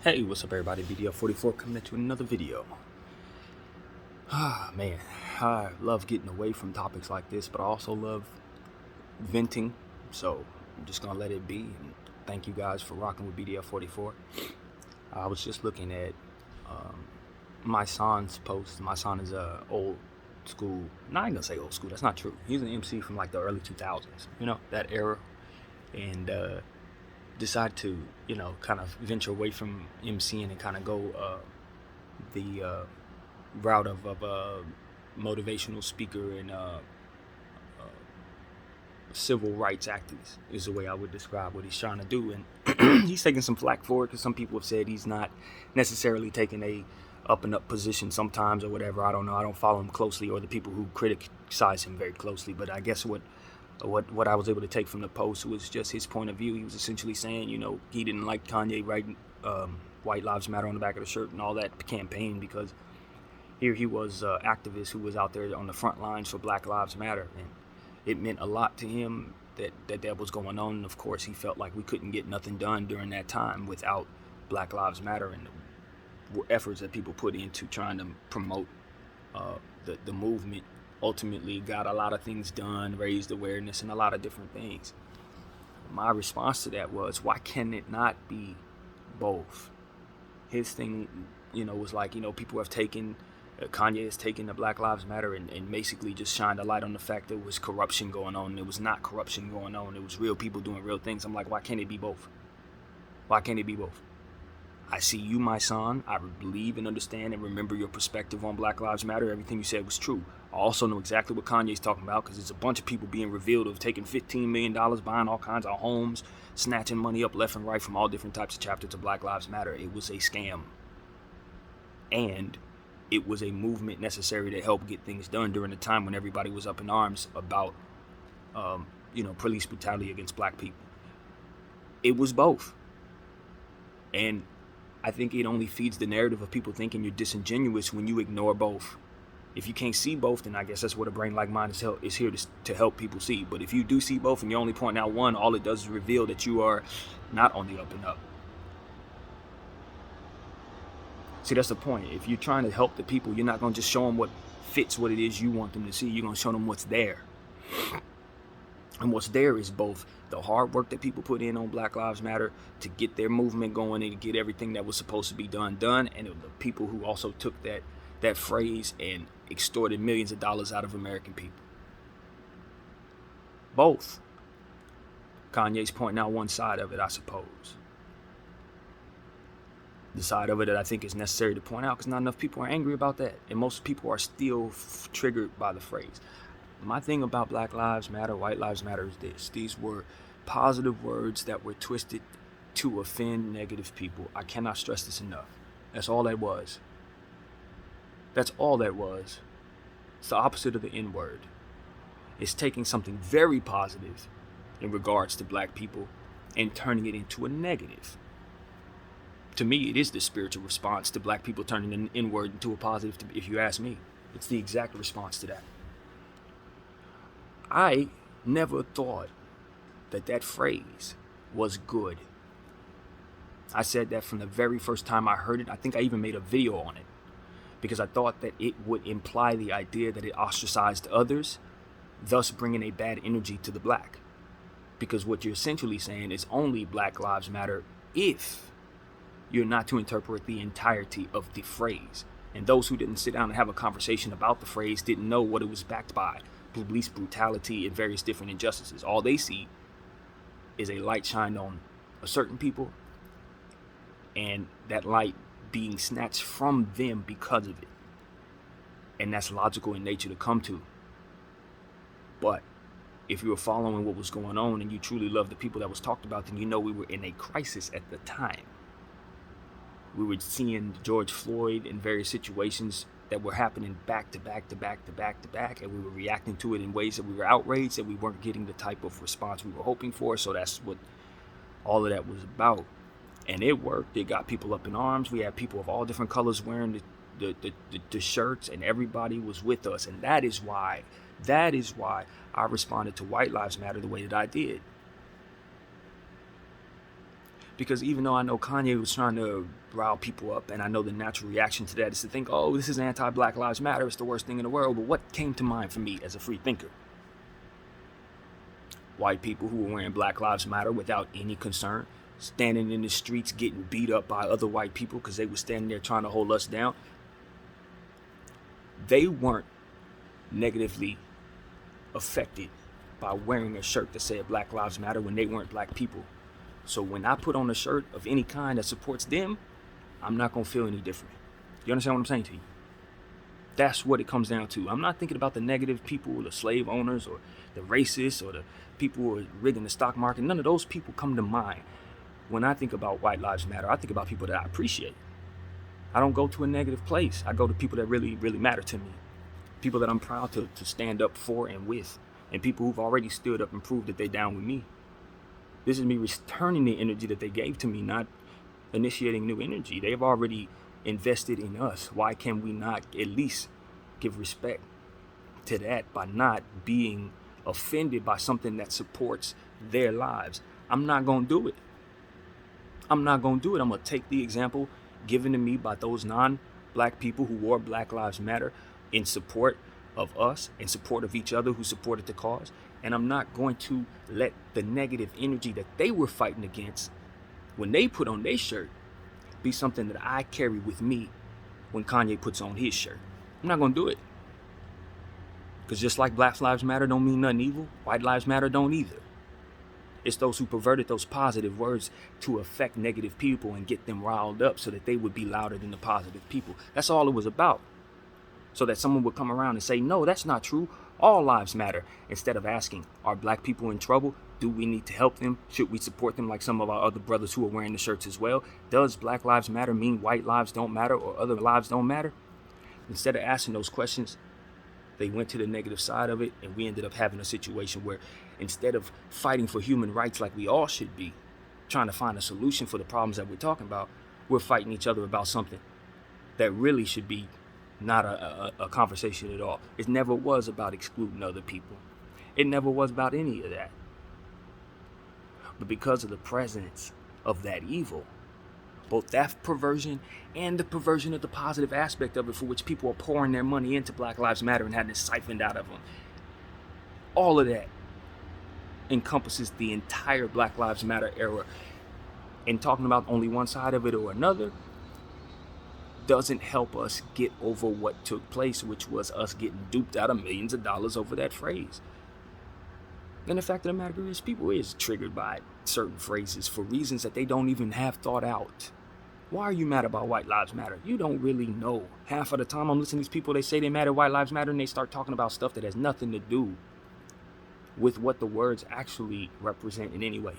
Hey, what's up everybody, BDL44 coming at you with another video. Man, I love getting away from topics like this, but I also love venting, so I'm just gonna let it be, and thank you guys for rocking with BDL44. I was just looking at Mysonne's post. Mysonne is a old school, not even gonna say old school, that's not true. He's an MC from like the early 2000s, that era, and decide to, kind of venture away from MCing and kind of go the route of a motivational speaker and civil rights activist is the way I would describe what he's trying to do. And he's taking some flack for it because some people have said he's not necessarily taking a up and up position sometimes or whatever. I don't know. I don't follow him closely, or the people who criticize him very closely. But I guess what I was able to take from the post was just his point of view. He was essentially saying, he didn't like Kanye writing White Lives Matter on the back of the shirt and all that campaign, because here he was an activist who was out there on the front lines for Black Lives Matter, and it meant a lot to him that was going on. And of course, he felt like we couldn't get nothing done during that time without Black Lives Matter and the efforts that people put into trying to promote the movement. Ultimately got a lot of things done, raised awareness, and a lot of different things. My response to that was, why can it not be both? His thing, was like, people have taken, Kanye has taken the Black Lives Matter and basically just shined a light on the fact there was corruption going on. There was not corruption going on. It was real people doing real things. I'm like, why can't it be both? Why can't it be both? I see you, my son. I believe and understand and remember your perspective on Black Lives Matter. Everything you said was true. I also know exactly what Kanye's talking about, because there's a bunch of people being revealed of taking $15 million, buying all kinds of homes, snatching money up left and right from all different types of chapters of Black Lives Matter. It was a scam. And it was a movement necessary to help get things done during a time when everybody was up in arms about, police brutality against black people. It was both. And I think it only feeds the narrative of people thinking you're disingenuous when you ignore both. If you can't see both, then I guess that's what a brain like mine is here to help people see. But if you do see both and you only point out one, all it does is reveal that you are not on the up and up. See, that's the point. If you're trying to help the people, you're not going to just show them what fits what it is you want them to see. You're going to show them what's there. And what's there is both the hard work that people put in on Black Lives Matter to get their movement going and get everything that was supposed to be done, and the people who also took that phrase and extorted millions of dollars out of American people. Both. Kanye's pointing out one side of it, I suppose. The side of it that I think is necessary to point out, because not enough people are angry about that. And most people are still triggered by the phrase. My thing about Black Lives Matter, White Lives Matter is this. These were positive words that were twisted to offend negative people. I cannot stress this enough. That's all that was. That's all that was. It's the opposite of the N-word. It's taking something very positive in regards to black people and turning it into a negative. To me, it is the spiritual response to black people turning an N-word into a positive, if you ask me. It's the exact response to that. I never thought that phrase was good. I said that from the very first time I heard it. I think I even made a video on it, because I thought that it would imply the idea that it ostracized others, thus bringing a bad energy to the black. Because what you're essentially saying is only Black Lives Matter if you're not to interpret the entirety of the phrase. And those who didn't sit down and have a conversation about the phrase didn't know what it was backed by. Police brutality and various different injustices. All they see is a light shined on a certain people, and that light being snatched from them because of it. And that's logical in nature to come to. But if you were following what was going on and you truly love the people that was talked about, then you know we were in a crisis at the time. We were seeing George Floyd in various situations that were happening back to back, and we were reacting to it in ways that we were outraged, and we weren't getting the type of response we were hoping for. So that's what all of that was about. And it worked. It got people up in arms. We had people of all different colors wearing the shirts, and everybody was with us. And that is why I responded to White Lives Matter the way that I did. Because even though I know Kanye was trying to rile people up, and I know the natural reaction to that is to think, oh, this is anti-Black Lives Matter, it's the worst thing in the world. But what came to mind for me as a free thinker? White people who were wearing Black Lives Matter without any concern, standing in the streets getting beat up by other white people because they were standing there trying to hold us down. They weren't negatively affected by wearing a shirt that said Black Lives Matter when they weren't black people. So when I put on a shirt of any kind that supports them, I'm not going to feel any different. You understand what I'm saying to you? That's what it comes down to. I'm not thinking about the negative people, the slave owners, or the racists, or the people who are rigging the stock market. None of those people come to mind. When I think about White Lives Matter, I think about people that I appreciate. I don't go to a negative place. I go to people that really, really matter to me. People that I'm proud to stand up for and with. And people who've already stood up and proved that they're down with me. This is me returning the energy that they gave to me, not initiating new energy. They've already invested in us. Why can we not at least give respect to that by not being offended by something that supports their lives? I'm not going to do it. I'm not going to do it. I'm going to take the example given to me by those non-black people who wore Black Lives Matter in support of us, in support of each other, who supported the cause. And I'm not going to let the negative energy that they were fighting against when they put on their shirt be something that I carry with me when Kanye puts on his shirt. I'm not going to do it. Because just like Black Lives Matter don't mean nothing evil, White Lives Matter don't either. It's those who perverted those positive words to affect negative people and get them riled up so that they would be louder than the positive people. That's all it was about. So that someone would come around and say, no, that's not true. All lives matter. Instead of asking, are black people in trouble? Do we need to help them? Should we support them like some of our other brothers who are wearing the shirts as well? Does Black Lives Matter mean white lives don't matter or other lives don't matter? Instead of asking those questions, they went to the negative side of it, and we ended up having a situation where instead of fighting for human rights like we all should be, trying to find a solution for the problems that we're talking about, we're fighting each other about something that really should be not a conversation at all. It never was about excluding other people. It never was about any of that. But because of the presence of that evil, both that perversion and the perversion of the positive aspect of it, for which people are pouring their money into Black Lives Matter and having it siphoned out of them, all of that encompasses the entire Black Lives Matter era. And talking about only one side of it or another doesn't help us get over what took place, which was us getting duped out of millions of dollars over that phrase. And the fact of the matter is, people is triggered by certain phrases for reasons that they don't even have thought out. Why are you mad about White Lives Matter? You don't really know. Half of the time I'm listening to these people, they say they mad at White Lives Matter, and they start talking about stuff that has nothing to do with what the words actually represent in any way.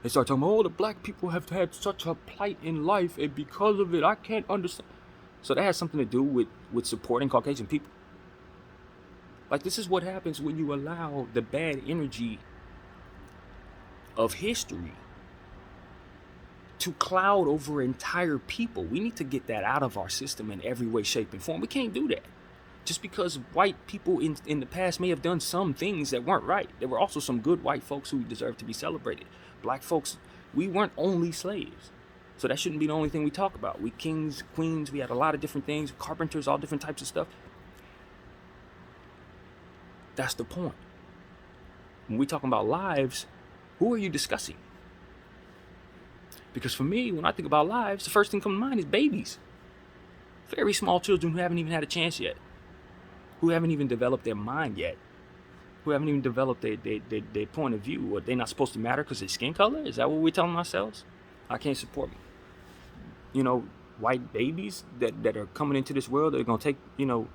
They start talking about, oh, the black people have had such a plight in life, and because of it, I can't understand. So that has something to do with supporting Caucasian people. Like, this is what happens when you allow the bad energy of history to cloud over entire people. We need to get that out of our system in every way, shape, and form. We can't do that. Just because white people in the past may have done some things that weren't right, there were also some good white folks who deserve to be celebrated. Black folks, we weren't only slaves. So that shouldn't be the only thing we talk about. We kings, queens, we had a lot of different things, carpenters, all different types of stuff. That's the point. When we're talking about lives, who are you discussing? Because for me, when I think about lives, the first thing coming to mind is babies. Very small children who haven't even had a chance yet. Who haven't even developed their mind yet. Who haven't even developed their point of view. Or they're not supposed to matter because of skin color? Is that what we're telling ourselves? I can't support, white babies that are coming into this world that are going to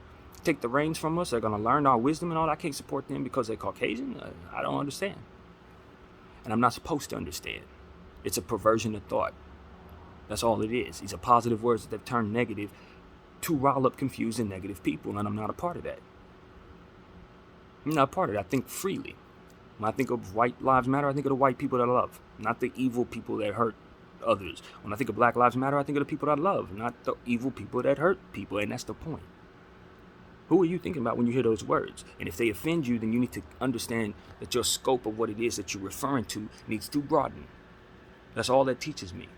take the reins from us. They're going to learn our wisdom and all. I can't support them because they're Caucasian. I don't understand. And I'm not supposed to understand. It's a perversion of thought. That's all it is. These are positive words that they've turned negative to rile up confused and negative people, and I'm not a part of that. I'm not a part of it. I think freely. When I think of White Lives Matter, I think of the white people that I love, not the evil people that hurt others. When I think of Black Lives Matter, I think of the people that I love, not the evil people that hurt people, and that's the point. Who are you thinking about when you hear those words? And if they offend you, then you need to understand that your scope of what it is that you're referring to needs to broaden. That's all that teaches me.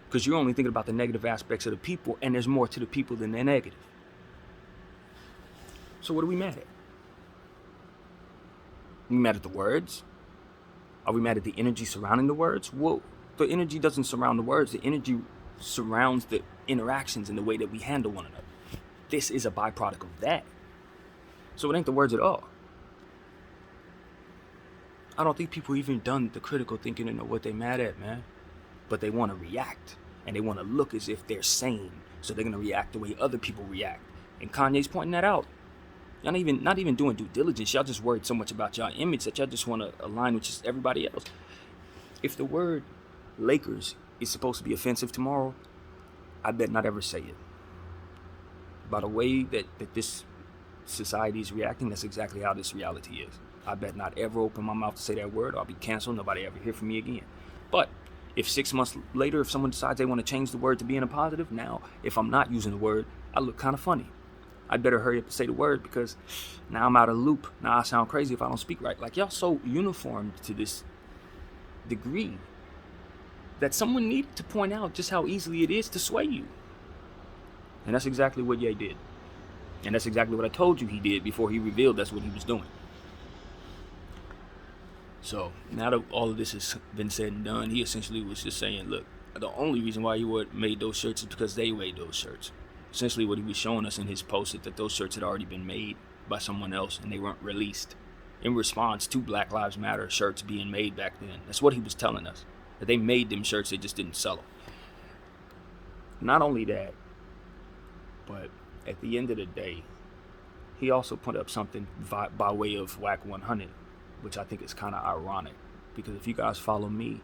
Because you're only thinking about the negative aspects of the people, and there's more to the people than the negative. So what are we mad at? Are we mad at the words? Are we mad at the energy surrounding the words? Well, the energy doesn't surround the words. The energy surrounds the interactions and the way that we handle one another. This is a byproduct of that. So it ain't the words at all. I don't think people even done the critical thinking to know what they mad at, man. But they want to react. And they want to look as if they're sane. So they're going to react the way other people react. And Kanye's pointing that out. Y'all not even doing due diligence. Y'all just worried so much about y'all image that y'all just want to align with just everybody else. If the word Lakers is supposed to be offensive tomorrow, I bet not ever say it. By the way that this society is reacting, that's exactly how this reality is. I bet not ever open my mouth to say that word. I'll be canceled. Nobody ever hear from me again. But if 6 months later, if someone decides they want to change the word to being a positive, now, if I'm not using the word, I look kind of funny. I'd better hurry up and say the word because now I'm out of the loop. Now I sound crazy if I don't speak right. Like, y'all so uniformed to this degree that someone needed to point out just how easily it is to sway you. And that's exactly what Ye did. And that's exactly what I told you he did before he revealed that's what he was doing. So now that all of this has been said and done, he essentially was just saying, look, the only reason why he made those shirts is because they made those shirts. Essentially what he was showing us in his post is that those shirts had already been made by someone else and they weren't released in response to Black Lives Matter shirts being made back then. That's what he was telling us, that they made them shirts, they just didn't sell them. Not only that, but at the end of the day, he also put up something by way of WAC 100, which I think is kind of ironic because if you guys follow me,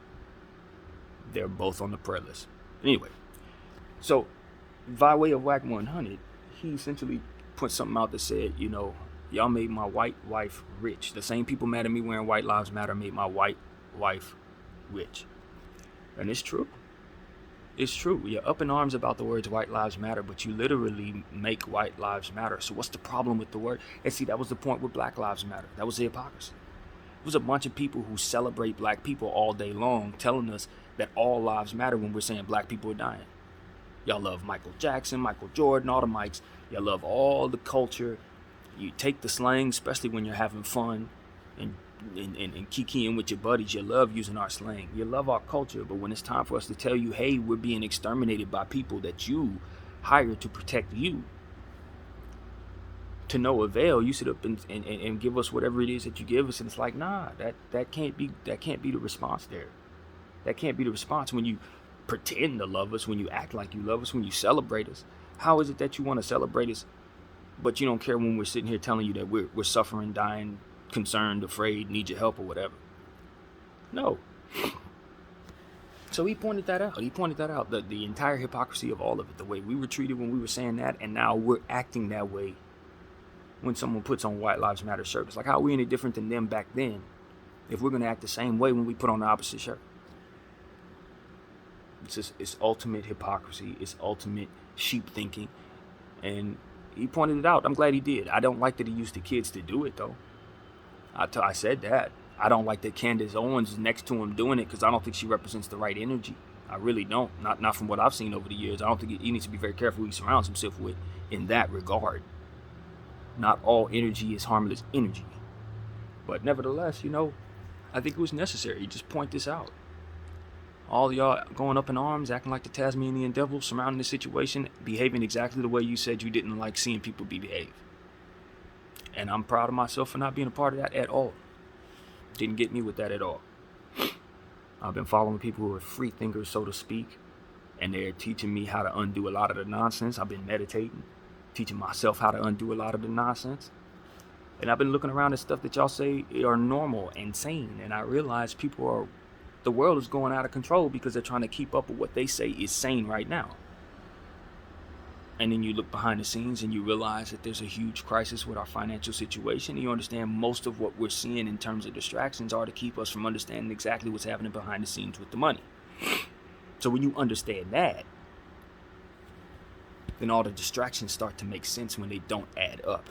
they're both on the prayer list. Anyway, so by way of WAC 100, he essentially put something out that said, you know, y'all made my white wife rich. The same people mad at me wearing White Lives Matter made my white wife rich. And it's true. It's true. You're up in arms about the words White Lives Matter, but you literally make White Lives Matter. So what's the problem with the word? And see, that was the point with Black Lives Matter. That was the hypocrisy. It was a bunch of people who celebrate black people all day long telling us that all lives matter when we're saying black people are dying. Y'all love Michael Jackson, Michael Jordan, all the mics. Y'all love all the culture. You take the slang, especially when you're having fun and kikiing with your buddies. You love using our slang. You love our culture. But when it's time for us to tell you, hey, we're being exterminated by people that you hired to protect you, to no avail, you sit up and give us whatever it is that you give us. And it's like, nah, that can't be the response there. That can't be the response when you pretend to love us, when you act like you love us, when you celebrate us. How is it that you want to celebrate us, but you don't care when we're sitting here telling you that we're suffering, dying, concerned, afraid, need your help or whatever? No. So he pointed that out. The entire hypocrisy of all of it, the way we were treated when we were saying that, and now we're acting that way when someone puts on White Lives Matter shirt. It's like, how are we any different than them back then if we're going to act the same way when we put on the opposite shirt? It's ultimate hypocrisy. It's ultimate sheep thinking. And he pointed it out. I'm glad he did. I don't like that he used the kids to do it, though. I said that. I don't like that Candace Owens is next to him doing it because I don't think she represents the right energy. I really don't. Not from what I've seen over the years. I don't think he needs to be very careful who he surrounds himself with in that regard. Not all energy is harmless energy. But nevertheless, I think it was necessary. Just point this out. All y'all going up in arms, acting like the Tasmanian devil, surrounding the situation, behaving exactly the way you said you didn't like seeing people behave. And I'm proud of myself for not being a part of that at all. Didn't get me with that at all. I've been following people who are free thinkers, so to speak, and they're teaching me how to undo a lot of the nonsense. I've been meditating, teaching myself how to undo a lot of the nonsense. And I've been looking around at stuff that y'all say are normal and sane, and I realize the world is going out of control because they're trying to keep up with what they say is sane right now. And then you look behind the scenes and you realize that there's a huge crisis with our financial situation. And you understand most of what we're seeing in terms of distractions are to keep us from understanding exactly what's happening behind the scenes with the money. So when you understand that, then all the distractions start to make sense when they don't add up.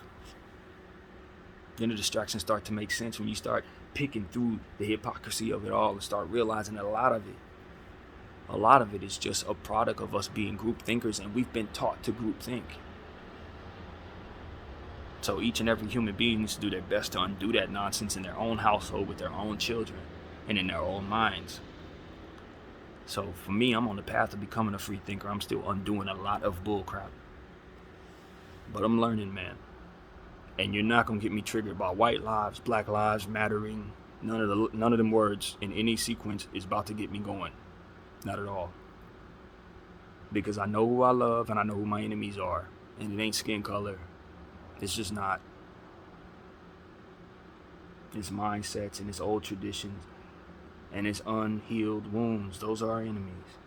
Then the distractions start to make sense when you start picking through the hypocrisy of it all and start realizing that a lot of it A lot of it is just a product of us being group thinkers, and we've been taught to group think. So each and every human being needs to do their best to undo that nonsense in their own household with their own children and in their own minds. So for me, I'm on the path of becoming a free thinker. I'm still undoing a lot of bullcrap. But I'm learning, man. And you're not gonna get me triggered by white lives, black lives mattering. None of them words in any sequence is about to get me going. Not at all. Because I know who I love and I know who my enemies are. And it ain't skin color. It's just not. It's mindsets and it's old traditions and it's unhealed wounds. Those are our enemies.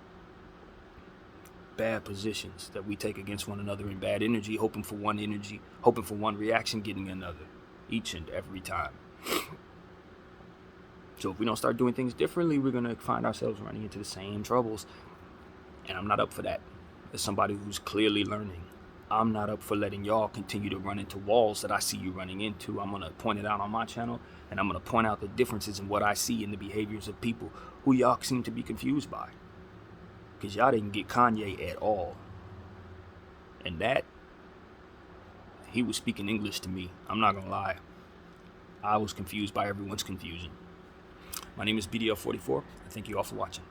Bad positions that we take against one another in bad energy, hoping for one reaction, getting another each and every time. So if we don't start doing things differently, we're going to find ourselves running into the same troubles. And I'm not up for that. As somebody who's clearly learning, I'm not up for letting y'all continue to run into walls that I see you running into. I'm going to point it out on my channel, and I'm going to point out the differences in what I see in the behaviors of people who y'all seem to be confused by. Because y'all didn't get Kanye at all. And that, he was speaking English to me. I'm not going to lie. I was confused by everyone's confusion. My name is BDL44. Thank you all for watching.